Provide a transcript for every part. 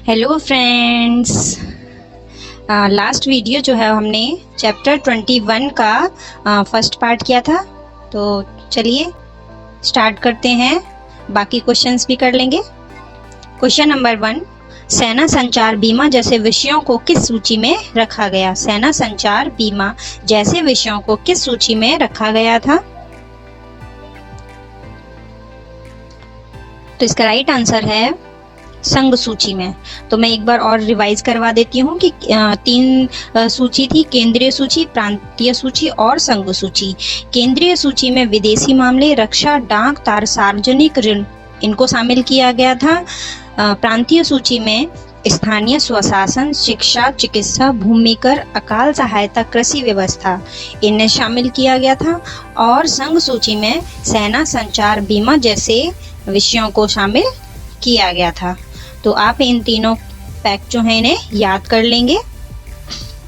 Hello friends. Last video जो है हमने चैप्टर 21 का फर्स्ट पार्ट किया था, तो चलिए स्टार्ट करते हैं, बाकी क्वेश्चंस भी कर लेंगे। क्वेश्चन नंबर 1, सेना संचार बीमा जैसे विषयों को किस सूची में रखा गया? सेना संचार बीमा जैसे विषयों को किस सूची में रखा गया था? तो इसका राइट आंसर है संघ सूची में। तो मैं एक बार और रिवाइज करवा देती हूँ कि 3 सूची थी, केंद्रीय सूची, प्रांतीय सूची और संघ सूची। केंद्रीय सूची में विदेशी मामले, रक्षा, डाक, तार, सार्वजनिक ऋण इनको शामिल किया गया था। प्रांतीय सूची में स्थानीय स्वशासन, शिक्षा, चिकित्सा, भूमि कर, अकाल सहायता, कृषि व्यवस्था इन्हें शामिल किया गया था। और संघ सूची में सेना संचार बीमा जैसे विषयों को शामिल किया गया था। तो आप इन तीनों फैक्ट जो हैं इन्हें याद कर लेंगे,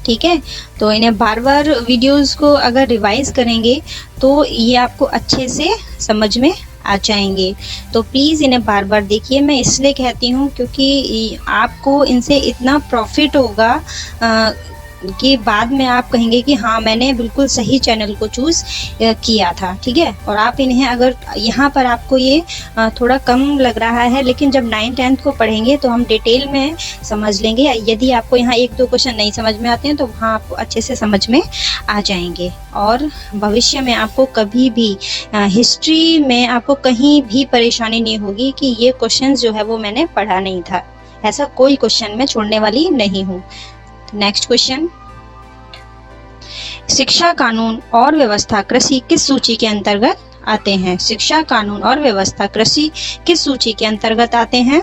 ठीक है। तो इन्हें बार बार वीडियोस को अगर रिवाइज करेंगे तो ये आपको अच्छे से समझ में आ जाएंगे। तो प्लीज़ इन्हें बार बार देखिए। मैं इसलिए कहती हूँ क्योंकि आपको इनसे इतना प्रॉफिट होगा कि बाद में आप कहेंगे कि हाँ मैंने बिल्कुल सही चैनल को चूज़ किया था, ठीक है। और आप इन्हें अगर यहाँ पर आपको ये थोड़ा कम लग रहा है, लेकिन जब 9th-10th को पढ़ेंगे तो हम डिटेल में समझ लेंगे। यदि आपको यहाँ 1-2 क्वेश्चन नहीं समझ में आते हैं तो वहाँ आपको अच्छे से समझ में आ जाएंगे। और भविष्य में आपको कभी भी हिस्ट्री में आपको कहीं भी परेशानी नहीं होगी कि ये क्वेश्चन जो है वो मैंने पढ़ा नहीं था। ऐसा कोई क्वेश्चन मैं छोड़ने वाली नहीं हूँ। नेक्स्ट क्वेश्चन, शिक्षा कानून और व्यवस्था कृषि किस सूची के अंतर्गत आते हैं? शिक्षा कानून और व्यवस्था कृषि किस सूची के अंतर्गत आते हैं?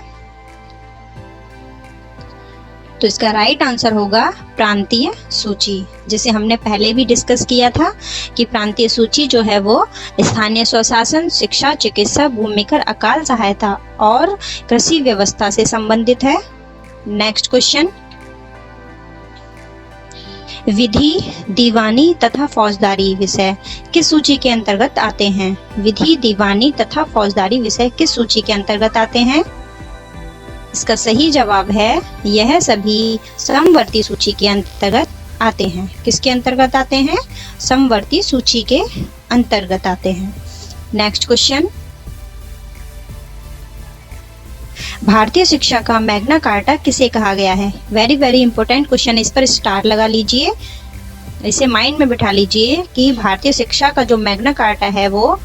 तो इसका राइट आंसर होगा प्रांतीय सूची, जिसे हमने पहले भी डिस्कस किया था कि प्रांतीय सूची जो है वो स्थानीय स्वशासन, शिक्षा, चिकित्सा, भूमि कर, अकाल सहायता और कृषि व्यवस्था से संबंधित है। नेक्स्ट क्वेश्चन, विधि, दीवानी तथा फौजदारी विषय किस सूची के अंतर्गत आते हैं? विधि, दीवानी तथा फौजदारी विषय किस सूची के अंतर्गत आते हैं? इसका सही जवाब है यह सभी समवर्ती सूची के अंतर्गत आते हैं। किसके अंतर्गत आते हैं? समवर्ती सूची के अंतर्गत आते हैं। नेक्स्ट क्वेश्चन, भारतीय शिक्षा का मैग्ना कार्टा किसे कहा गया है? वेरी वेरी इंपॉर्टेंट क्वेश्चन, इस पर स्टार लगा लीजिए, इसे माइंड में बिठा लीजिए कि भारतीय शिक्षा का जो मैग्ना कार्टा है वो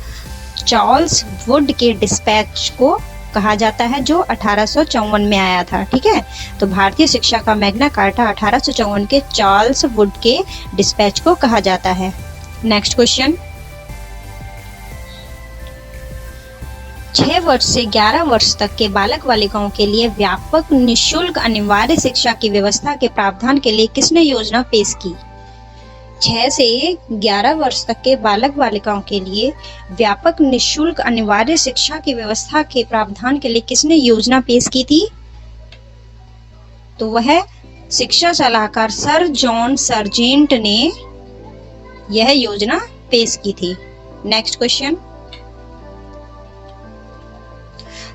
चार्ल्स वुड के डिस्पैच को कहा जाता है, जो 1854 में आया था, ठीक है। तो भारतीय शिक्षा का मैग्ना कार्टा 1854 के चार्ल्स वुड के डिस्पैच को कहा जाता है। नेक्स्ट क्वेश्चन, 6 वर्ष से 11 वर्ष तक के बालक बालिकाओं के लिए व्यापक निःशुल्क अनिवार्य शिक्षा की व्यवस्था के प्रावधान के लिए किसने योजना पेश की? 6 से 11 वर्ष तक के बालक बालिकाओं के लिए व्यापक निःशुल्क अनिवार्य शिक्षा की व्यवस्था के प्रावधान के लिए किसने योजना पेश की थी? तो वह शिक्षा सलाहकार सर जॉन सर्जेंट ने यह योजना पेश की थी। Next question,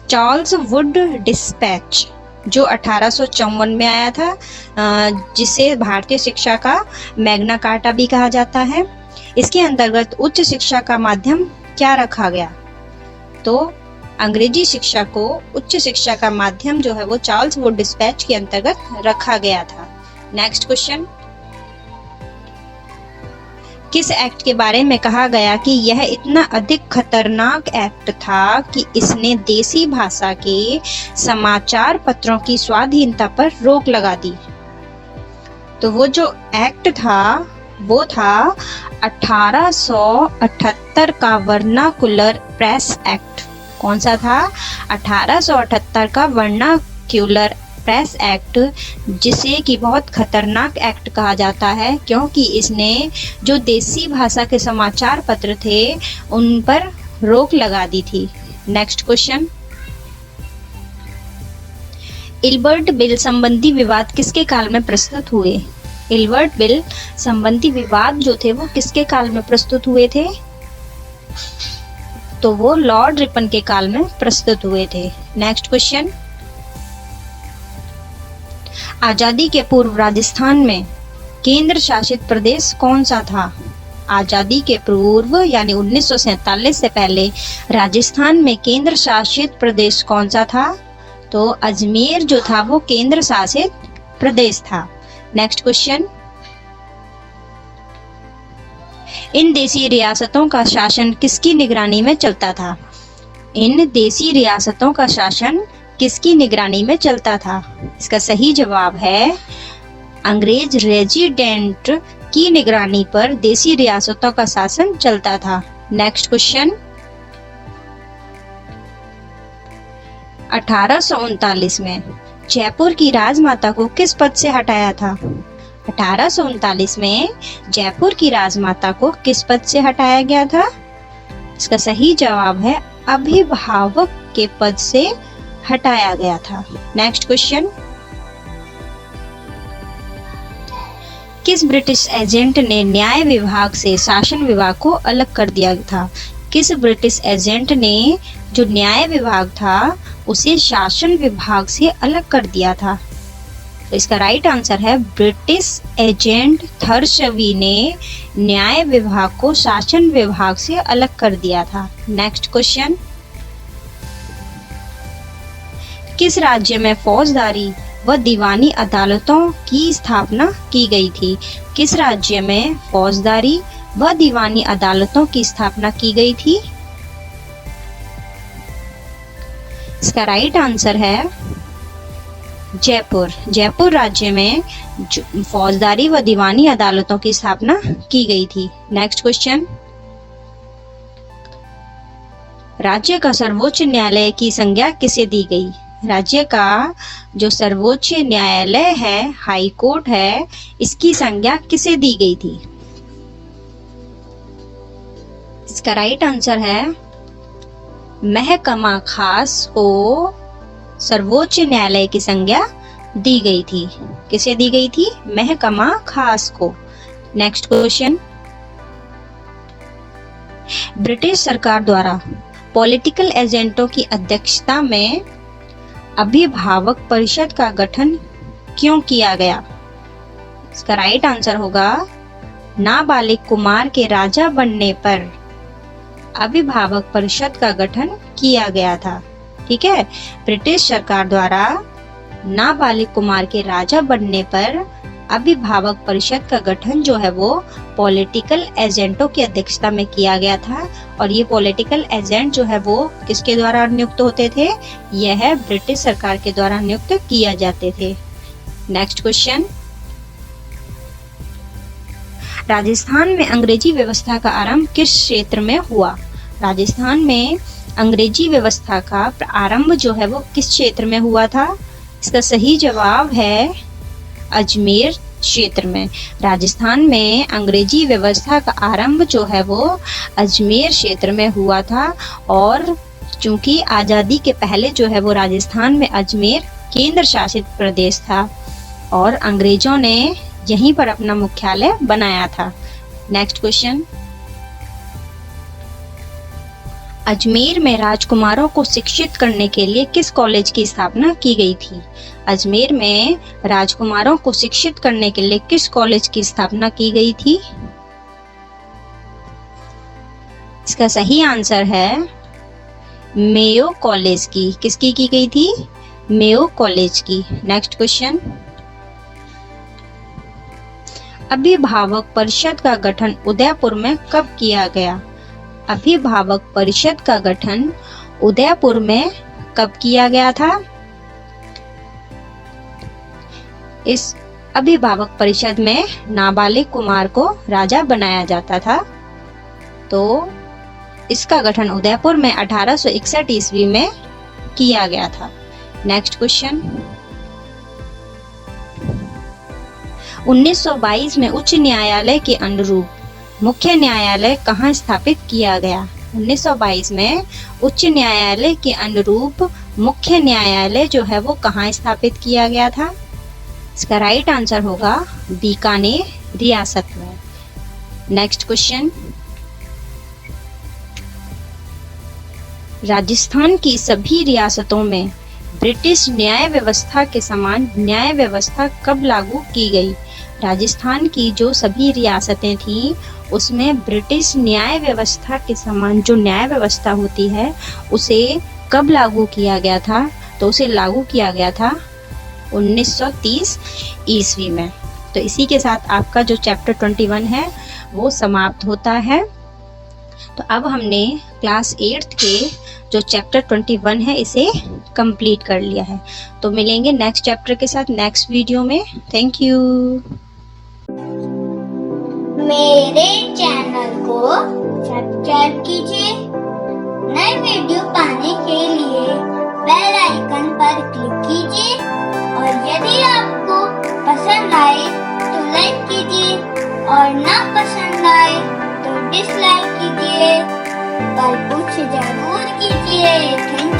Charles Wood dispatch जो 1854 में आया था, जिसे भारतीय शिक्षा का मैग्ना कार्टा भी कहा जाता है, इसके अंतर्गत उच्च शिक्षा का माध्यम क्या रखा गया? तो अंग्रेजी शिक्षा को उच्च शिक्षा का माध्यम जो है वो चार्ल्स वुड डिस्पैच के अंतर्गत रखा गया था। नेक्स्ट क्वेश्चन, किस एक्ट के बारे में कहा गया कि यह इतना अधिक खतरनाक एक्ट था कि इसने देसी भाषा के समाचार पत्रों की स्वाधीनता पर रोक लगा दी? तो वो जो एक्ट था वो था 1878 का वर्नाकुलर प्रेस एक्ट। कौन सा था? 1878 का वर्नाक्यूलर प्रेस एक्ट, जिसे कि बहुत खतरनाक एक्ट कहा जाता है क्योंकि इसने जो देसी भाषा के समाचार पत्र थे उन पर रोक लगा दी थी। नेक्स्ट क्वेश्चन, इल्बर्ट बिल संबंधी विवाद किसके काल में प्रस्तुत हुए? इल्बर्ट बिल संबंधी विवाद जो थे वो किसके काल में प्रस्तुत हुए थे? तो वो लॉर्ड रिपन के काल में प्रस्तुत हुए थे। नेक्स्ट क्वेश्चन, आजादी के पूर्व राजस्थान में केंद्र शासित प्रदेश कौन सा था? आजादी के पूर्व यानी 1947 से पहले राजस्थान में केंद्र शासित प्रदेश कौन सा था? तो अजमेर जो था वो केंद्र शासित प्रदेश था। नेक्स्ट क्वेश्चन, इन देशी रियासतों का शासन किसकी निगरानी में चलता था? इन देशी रियासतों का शासन किसकी निगरानी में चलता था? इसका सही जवाब है अंग्रेज रेजिडेंट की निगरानी पर देशी रियासतों का शासन चलता था। नेक्स्ट क्वेश्चन, 1839 में जयपुर की राजमाता को किस पद से हटाया था? 1839 में जयपुर की राजमाता को किस पद से हटाया गया था? इसका सही जवाब है अभिभावक के पद से हटाया गया था। नेक्स्ट क्वेश्चन, किस ब्रिटिश एजेंट ने न्याय विभाग से शासन विभाग को अलग कर दिया था? किस ब्रिटिश एजेंट ने जो न्याय विभाग था उसे शासन विभाग से अलग कर दिया था? तो इसका राइट आंसर है ब्रिटिश एजेंट थर्शवी ने न्याय विभाग को शासन विभाग से अलग कर दिया था। नेक्स्ट क्वेश्चन, किस राज्य में फौजदारी व दीवानी अदालतों की स्थापना की गई थी? किस राज्य में फौजदारी व दीवानी अदालतों की स्थापना की गई थी? इसका राइट आंसर है जयपुर। जयपुर राज्य में फौजदारी व दीवानी अदालतों की स्थापना की गई थी। नेक्स्ट क्वेश्चन, राज्य का सर्वोच्च न्यायालय की संज्ञा किसे दी गई? राज्य का जो सर्वोच्च न्यायालय है, हाई कोर्ट है, इसकी संज्ञा किसे दी गई थी? इसका राइट आंसर है महकमा खास को सर्वोच्च न्यायालय की संज्ञा दी गई थी। किसे दी गई थी? महकमा खास को। नेक्स्ट क्वेश्चन, ब्रिटिश सरकार द्वारा पॉलिटिकल एजेंटों की अध्यक्षता में अभिभावक परिषद का गठन क्यों किया गया? इसका राइट आंसर होगा नाबालिग कुमार के राजा बनने पर अभिभावक परिषद का गठन किया गया था। ठीक है, ब्रिटिश सरकार द्वारा नाबालिग कुमार के राजा बनने पर अभिभावक परिषद का गठन जो है वो पॉलिटिकल एजेंटों की अध्यक्षता में किया गया था। और ये पॉलिटिकल एजेंट जो है वो किसके द्वारा नियुक्त होते थे? यह ब्रिटिश सरकार के द्वारा नियुक्त किया जाते थे। नेक्स्ट क्वेश्चन, राजस्थान में अंग्रेजी व्यवस्था का आरंभ किस क्षेत्र में हुआ? राजस्थान में अंग्रेजी व्यवस्था का आरंभ जो है वो किस क्षेत्र में हुआ था? इसका सही जवाब है अजमेर क्षेत्र में। राजस्थान में अंग्रेजी व्यवस्था का आरंभ जो है वो अजमेर क्षेत्र में हुआ था। और चूंकि आज़ादी के पहले जो है वो राजस्थान में अजमेर केंद्र शासित प्रदेश था और अंग्रेजों ने यहीं पर अपना मुख्यालय बनाया था। नेक्स्ट क्वेश्चन, अजमेर में राजकुमारों को शिक्षित करने के लिए किस कॉलेज की स्थापना की गई थी? अजमेर में राजकुमारों को शिक्षित करने के लिए किस कॉलेज की स्थापना की गई थी? इसका सही आंसर है मेयो कॉलेज की। किसकी की गई थी? मेयो कॉलेज की। नेक्स्ट क्वेश्चन, अभिभावक परिषद का गठन उदयपुर में कब किया गया? अभिभावक परिषद का गठन उदयपुर में कब किया गया था? इस अभिभावक परिषद में नाबालिग कुमार को राजा बनाया जाता था। तो इसका गठन उदयपुर में 1861 ईस्वी में किया गया था। नेक्स्ट क्वेश्चन, 1922 में उच्च न्यायालय के अनुरूप मुख्य न्यायालय कहाँ स्थापित किया गया? 1922 में उच्च न्यायालय के अनुरूप मुख्य न्यायालय जो है वो कहाँ स्थापित किया गया था? इसका राइट आंसर होगा बीकानेर रियासत में। नेक्स्ट क्वेश्चन, राजस्थान की सभी रियासतों में ब्रिटिश न्याय व्यवस्था के समान न्याय व्यवस्था कब लागू की गई? राजस्थान की जो सभी रियासतें थीं उसमें ब्रिटिश न्याय व्यवस्था के समान जो न्याय व्यवस्था होती है उसे कब लागू किया गया था? तो उसे लागू किया गया था 1930 ईस्वी में। तो इसी के साथ आपका जो चैप्टर 21 है वो समाप्त होता है। तो अब हमने क्लास 8th के जो चैप्टर 21 है इसे कंप्लीट कर लिया है। तो मिलेंगे नेक्स्ट चैप्टर के साथ नेक्स्ट वीडियो में। Thank you. मेरे चैनल को सब्सक्राइब कीजिए। नए वीडियो पाने के लिए बेल आइकन पर क्लिक कीजिए और यदि आपको पसंद आए तो लाइक कीजिए और ना पसंद आए तो डिसलाइक कीजिए, पर कुछ जरूर कीजिए। थैंक